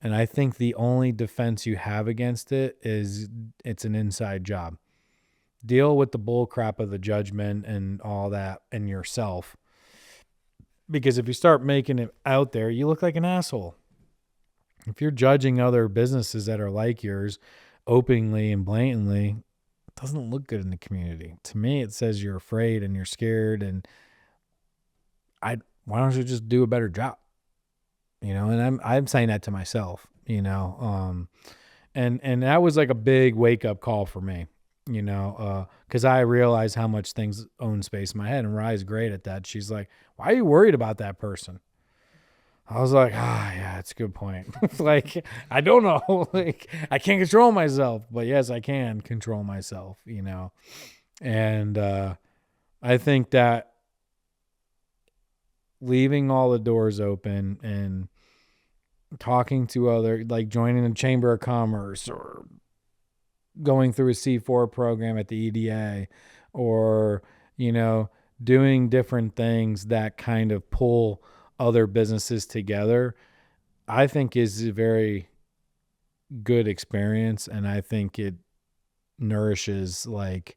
And I think the only defense you have against it is it's an inside job. Deal with the bull crap of the judgment and all that and yourself. Because if you start making it out there, you look like an asshole. If you're judging other businesses that are like yours openly and blatantly, it doesn't look good in the community. To me, it says you're afraid and you're scared, and why don't you just do a better job? And I'm saying that to myself, and that was like a big wake up call for me, because I realized how much things own space in my head, and Rye's great at that. She's like, why are you worried about that person? I was like, yeah, it's a good point. Like, I don't know, like, I can't control myself, but yes, I can control myself, and I think that leaving all the doors open and talking to other, like joining the Chamber of Commerce or going through a C4 program at the EDA or, doing different things that kind of pull other businesses together, I think is a very good experience. And I think it nourishes like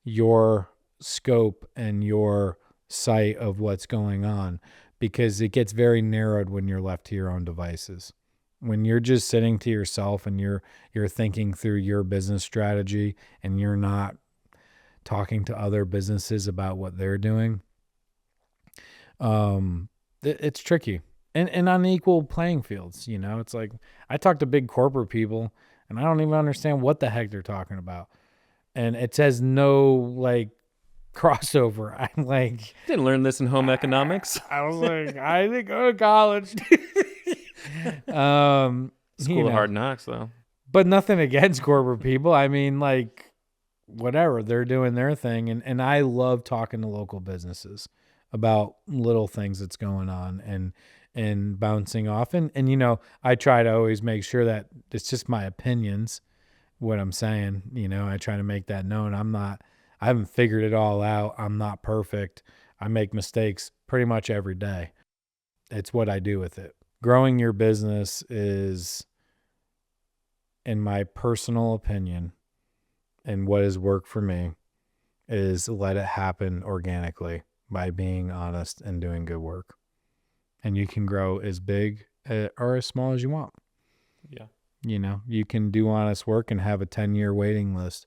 your scope and your sight of what's going on, because it gets very narrowed when you're left to your own devices. When you're just sitting to yourself and you're thinking through your business strategy and you're not talking to other businesses about what they're doing, it's tricky. And on equal playing fields, it's like I talk to big corporate people and I don't even understand what the heck they're talking about. And it says no like crossover. I'm like, didn't learn this in home economics. I was like, I didn't go to college. School of Hard Knocks, though. But nothing against corporate people. I mean, like, whatever, they're doing their thing, and I love talking to local businesses about little things that's going on and bouncing off. And I try to always make sure that it's just my opinions, what I'm saying. I try to make that known. I haven't figured it all out. I'm not perfect. I make mistakes pretty much every day. It's what I do with it. Growing your business is, in my personal opinion, and what has worked for me, is let it happen organically by being honest and doing good work. And you can grow as big or as small as you want. Yeah. You can do honest work and have a 10-year waiting list.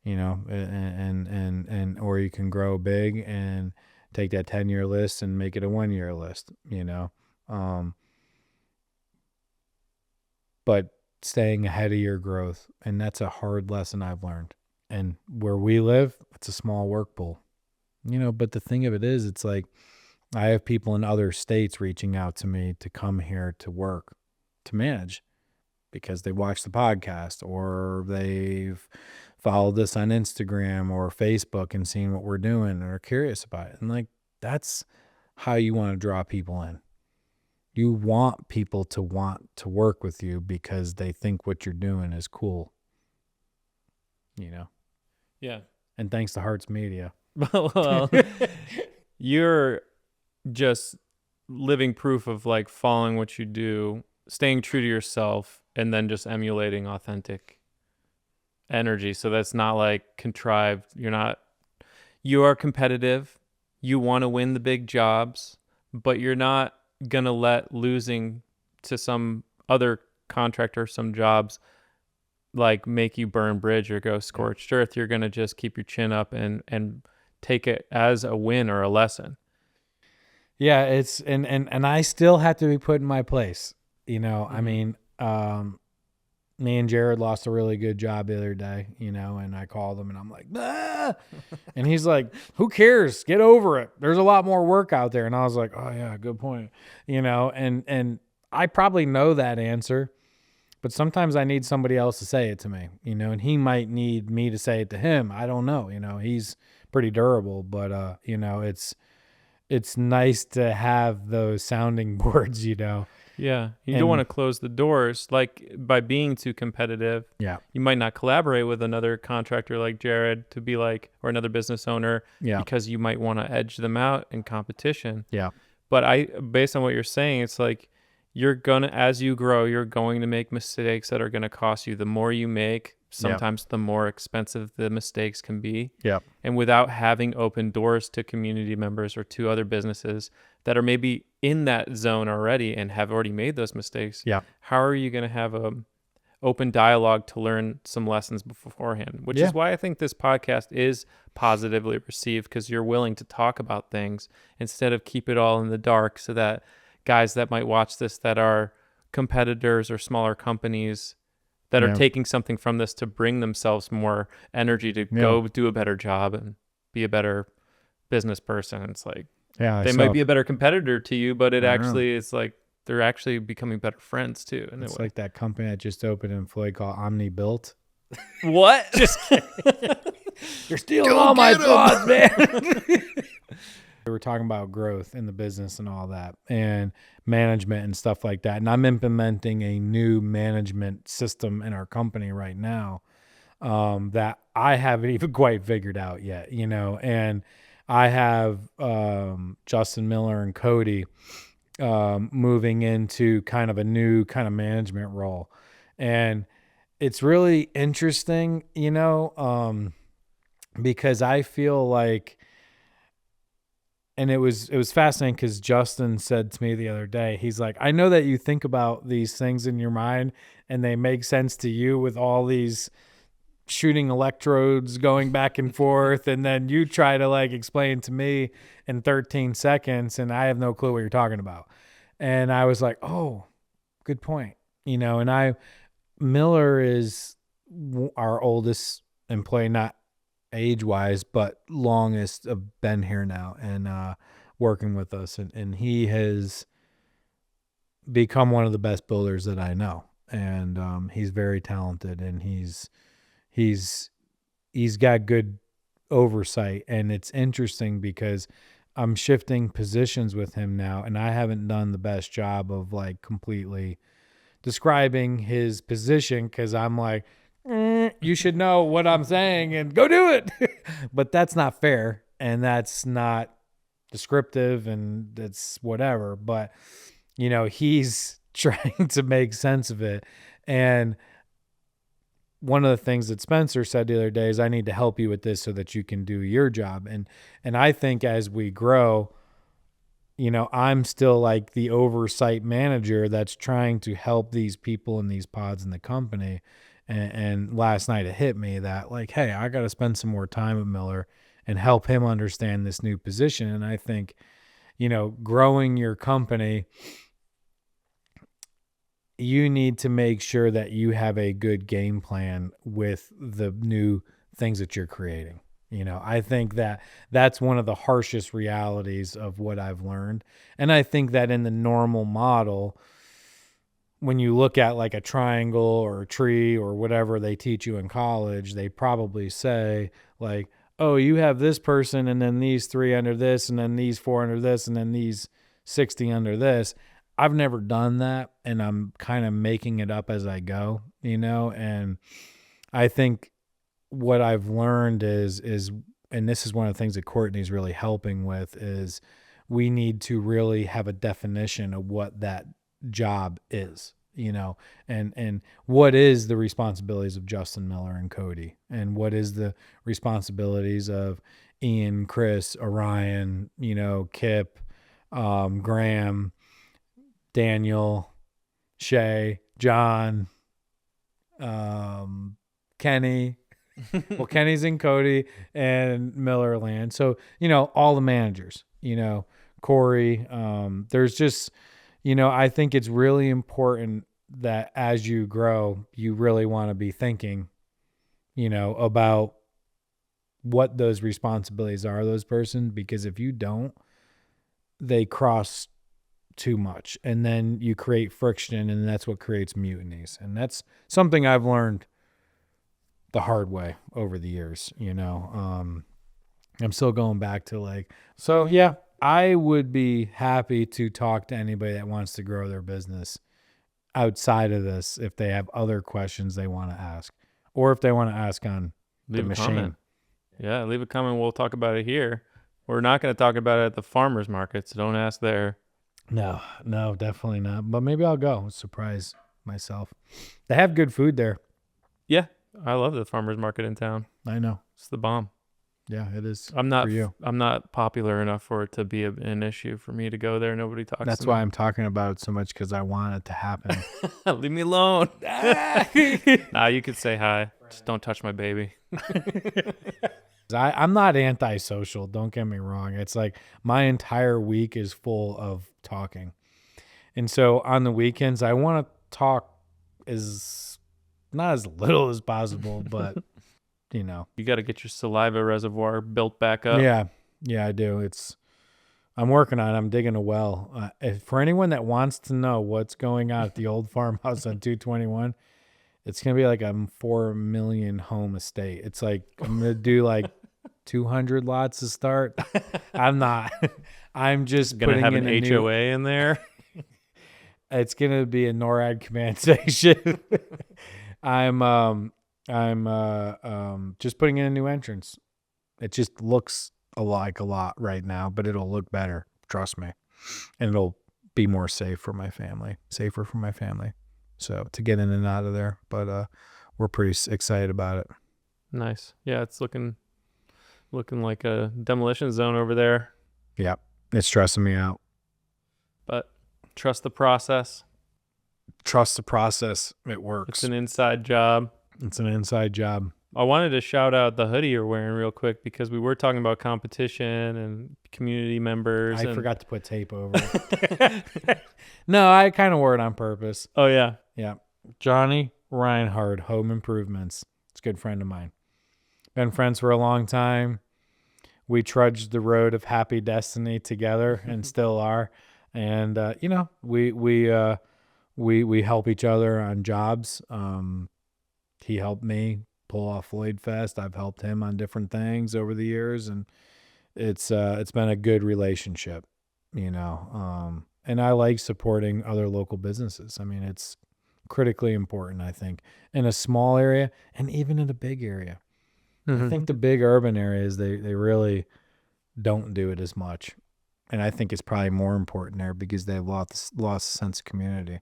And or you can grow big and take that 10-year list and make it a 1-year list, but staying ahead of your growth. And that's a hard lesson I've learned. And where we live, it's a small work pool, but the thing of it is, it's like, I have people in other states reaching out to me to come here to work, to manage, because they watch the podcast or they've followed us on Instagram or Facebook and seen what we're doing and are curious about it. And like, that's how you want to draw people in. You want people to want to work with you because they think what you're doing is cool. Yeah. And thanks to Hearts Media. Well, you're just living proof of like following what you do, staying true to yourself, and then just emulating authentic energy. So that's not like contrived. You are competitive. You want to win the big jobs, but you're not going to let losing to some other contractor, some jobs, like make you burn bridge or go scorched earth. You're going to just keep your chin up and take it as a win or a lesson. Yeah, it's and I still have to be put in my place. I mean, me and Jared lost a really good job the other day, and I called him and I'm like, ah! And he's like, who cares? Get over it. There's a lot more work out there. And I was like, oh yeah, good point. And I probably know that answer, but sometimes I need somebody else to say it to me, and he might need me to say it to him. I don't know. He's pretty durable, but it's nice to have those sounding boards, Yeah. You don't want to close the doors. Like by being too competitive, you might not collaborate with another contractor like Jared to be like, or another business owner, because you might want to edge them out in competition. Yeah. But based on what you're saying, it's like as you grow, you're going to make mistakes that are going to cost you. The more you make, sometimes the more expensive the mistakes can be. Yeah. And without having open doors to community members or to other businesses that are maybe in that zone already and have already made those mistakes, how are you going to have a open dialogue to learn some lessons beforehand? Which is why I think this podcast is positively received, because you're willing to talk about things instead of keep it all in the dark, so that guys that might watch this that are competitors or smaller companies that are taking something from this to bring themselves more energy to go do a better job and be a better business person. It's like, they might be a better competitor to you, but it's like they're actually becoming better friends too. And it's like that company that just opened in Floyd called Omnibuild. What? Just kidding. You're stealing all my thoughts, man. We were talking about growth in the business and all that, and management and stuff like that. And I'm implementing a new management system in our company right now that I haven't even quite figured out yet, and I have Justin Miller and Cody moving into kind of a new kind of management role. And it's really interesting, because I feel like, and it was fascinating because Justin said to me the other day, he's like, I know that you think about these things in your mind and they make sense to you with all these shooting electrodes going back and forth, and then you try to like explain to me in 13 seconds and I have no clue what you're talking about. And I was like, oh, good point. And Miller is our oldest employee, not age-wise, but longest been here now and working with us, and he has become one of the best builders that I know, and he's very talented, and he's got good oversight. And it's interesting because I'm shifting positions with him now, and I haven't done the best job of like completely describing his position, because I'm like, you should know what I'm saying and go do it. But that's not fair, and that's not descriptive, and that's whatever. But, he's trying to make sense of it. And one of the things that Spencer said the other day is, I need to help you with this so that you can do your job. And I think as we grow, I'm still like the oversight manager that's trying to help these people in these pods in the company. And last night it hit me that like, hey, I got to spend some more time with Miller and help him understand this new position. And I think, growing your company, you need to make sure that you have a good game plan with the new things that you're creating. I think that that's one of the harshest realities of what I've learned. And I think that in the normal model, when you look at like a triangle or a tree or whatever they teach you in college, they probably say like, oh, you have this person and then these 3 under this and then these 4 under this and then these 60 under this. I've never done that, and I'm kind of making it up as I go, and I think what I've learned is, and this is one of the things that Courtney's really helping with, is we need to really have a definition of what that job is, and what is the responsibilities of Justin Miller and Cody, and what is the responsibilities of Ian, Chris, Orion, Kip, Graham, Daniel, Shay, John, Kenny. Well, Kenny's in Cody and Miller land. So, all the managers, Corey, there's just, I think it's really important that as you grow, you really want to be thinking, about what those responsibilities are of those persons, because if you don't, they cross too much, and then you create friction, and that's what creates mutinies. And that's something I've learned the hard way over the years. I'm still going back to so yeah, I would be happy to talk to anybody that wants to grow their business outside of this if they have other questions they want to ask, or if they want to ask on the machine. Comment. Yeah, leave a comment. We'll talk about it here. We're not going to talk about it at the farmers market, so don't ask there. No, definitely not. But maybe I'll go surprise myself. They have good food there. Yeah, I love the farmers market in town. I know. It's the bomb. Yeah, it is. I'm not for you. I'm not popular enough for it to be an issue for me to go there. Nobody talks. That's why I'm talking about it so much, because I want it to happen. Leave me alone. Nah, you could say hi. Just don't touch my baby. I'm not antisocial. Don't get me wrong. It's like my entire week is full of talking. And so on the weekends, I want to talk not as little as possible, but you got to get your saliva reservoir built back up. Yeah, I do. I'm working on it. I'm digging a well. For anyone that wants to know what's going on at the old farmhouse on 221, it's going to be like a 4 million home estate. It's like, I'm going to do like 200 lots to start. I'm not. I'm just going to have in an HOA in there. It's going to be a NORAD command station. I'm just putting in a new entrance. It just looks a lot right now, but it'll look better. Trust me. And it'll be more safer for my family. So to get in and out of there, but we're pretty excited about it. Nice. Yeah, it's looking like a demolition zone over there. Yeah, it's stressing me out. But trust the process. Trust the process. It works. It's an inside job. I wanted to shout out the hoodie you're wearing real quick, because we were talking about competition and community members. I forgot to put tape over it. No, I kind of wore it on purpose. Oh, yeah. Yeah. Johnny Reinhardt, Home Improvements. It's a good friend of mine. Been friends for a long time. We trudged the road of happy destiny together and still are. And, we help each other on jobs. He helped me pull off Floyd Fest. I've helped him on different things over the years, and it's been a good relationship, and I like supporting other local businesses. I mean, it's critically important, I think, in a small area and even in a big area. Mm-hmm. I think the big urban areas, they really don't do it as much. And I think it's probably more important there because they've lost a sense of community,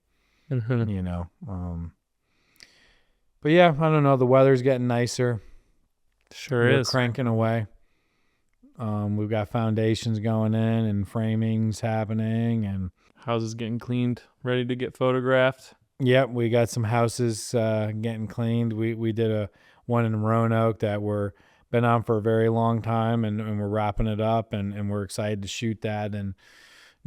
But yeah, I don't know. The weather's getting nicer. Sure is. We're cranking away. We've got foundations going in and framings happening, and houses getting cleaned, ready to get photographed. Yep, we got some houses getting cleaned. We did one in Roanoke that we're been on for a very long time, and we're wrapping it up, and we're excited to shoot that and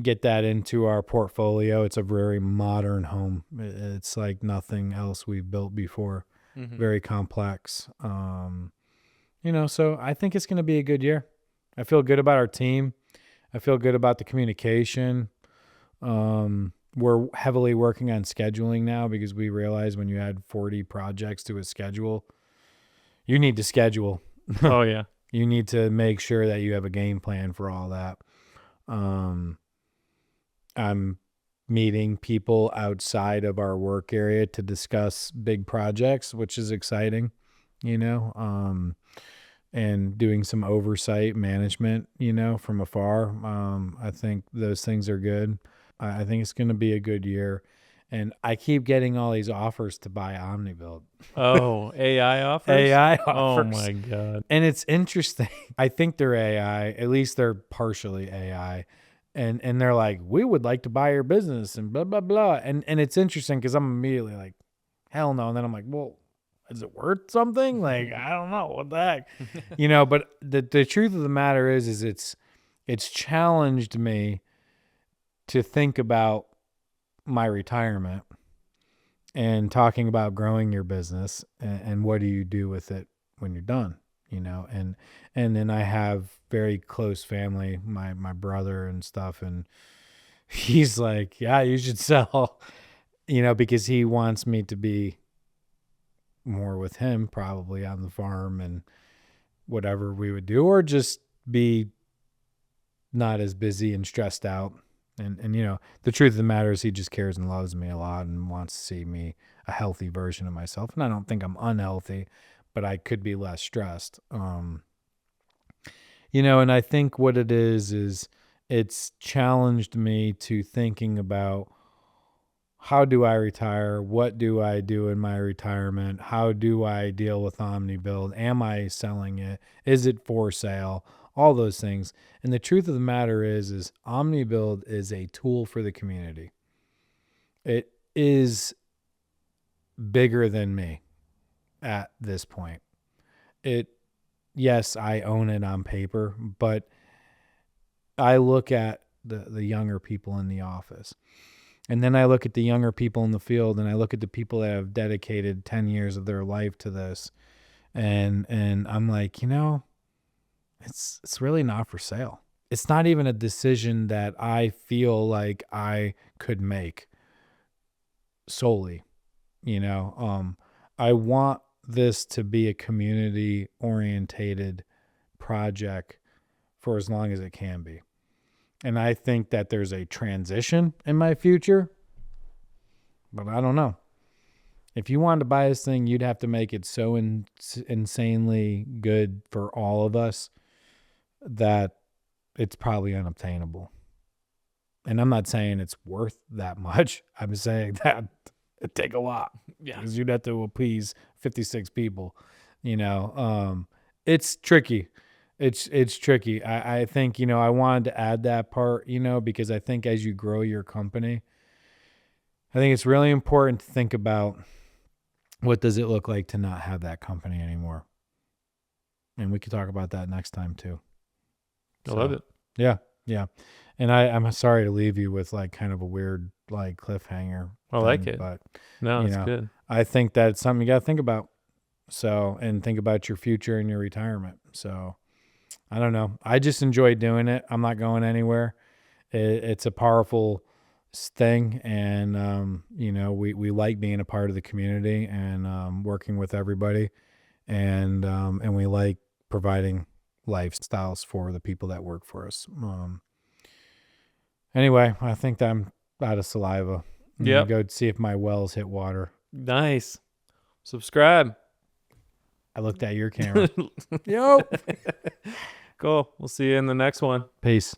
get that into our portfolio. It's a very modern home. It's like nothing else we've built before. Mm-hmm. Very complex. So I think it's going to be a good year. I feel good about our team. I feel good about the communication. We're heavily working on scheduling now, because we realize when you add 40 projects to a schedule, you need to schedule. Oh, yeah. You need to make sure that you have a game plan for all that. I'm meeting people outside of our work area to discuss big projects, which is exciting, and doing some oversight management, from afar. I think those things are good. I think it's going to be a good year. And I keep getting all these offers to buy Omnibuild. Oh, AI offers? AI offers. Oh, my God. And it's interesting. I think they're AI. At least they're partially AI. And they're like, we would like to buy your business and blah, blah, blah. And it's interesting because I'm immediately like, hell no. And then I'm like, well, is it worth something? Like, I don't know. What the heck? But the truth of the matter is it's challenged me to think about my retirement and talking about growing your business and what do you do with it when you're done, and then I have very close family, my brother and stuff. And he's like, yeah, you should sell, because he wants me to be more with him probably on the farm and whatever we would do, or just be not as busy and stressed out. And the truth of the matter is he just cares and loves me a lot and wants to see me a healthy version of myself. And I don't think I'm unhealthy, but I could be less stressed. And I think what it is it's challenged me to thinking about, how do I retire? What do I do in my retirement? How do I deal with Omnibuild? Am I selling it? Is it for sale? All those things. And the truth of the matter is Omnibuild is a tool for the community. It is bigger than me at this point. Yes, I own it on paper, but I look at the younger people in the office. And then I look at the younger people in the field, and I look at the people that have dedicated 10 years of their life to this. And I'm like, it's really not for sale. It's not even a decision that I feel like I could make solely. I want this to be a community orientated project for as long as it can be. And I think that there's a transition in my future, but I don't know. If you wanted to buy this thing, you'd have to make it so insanely good for all of us that it's probably unobtainable. And I'm not saying it's worth that much. I'm saying that it'd take a lot. Yeah. Because you'd have to appease 56 people. It's tricky. It's tricky. I think, I wanted to add that part, because I think as you grow your company, I think it's really important to think about, what does it look like to not have that company anymore? And we could talk about that next time too. I love it. Yeah. Yeah. And I'm sorry to leave you with like kind of a weird like cliffhanger. I like it. But no, it's good. I think that's something you got to think about. So, and think about your future and your retirement. So I don't know. I just enjoy doing it. I'm not going anywhere. It's a powerful thing. And, we like being a part of the community and working with everybody. And we like providing lifestyles for the people that work for us. Anyway, I think I'm out of saliva. Yeah. Go see if my wells hit water. Nice. Subscribe. I looked at your camera. Yo. Cool. We'll see you in the next one. Peace.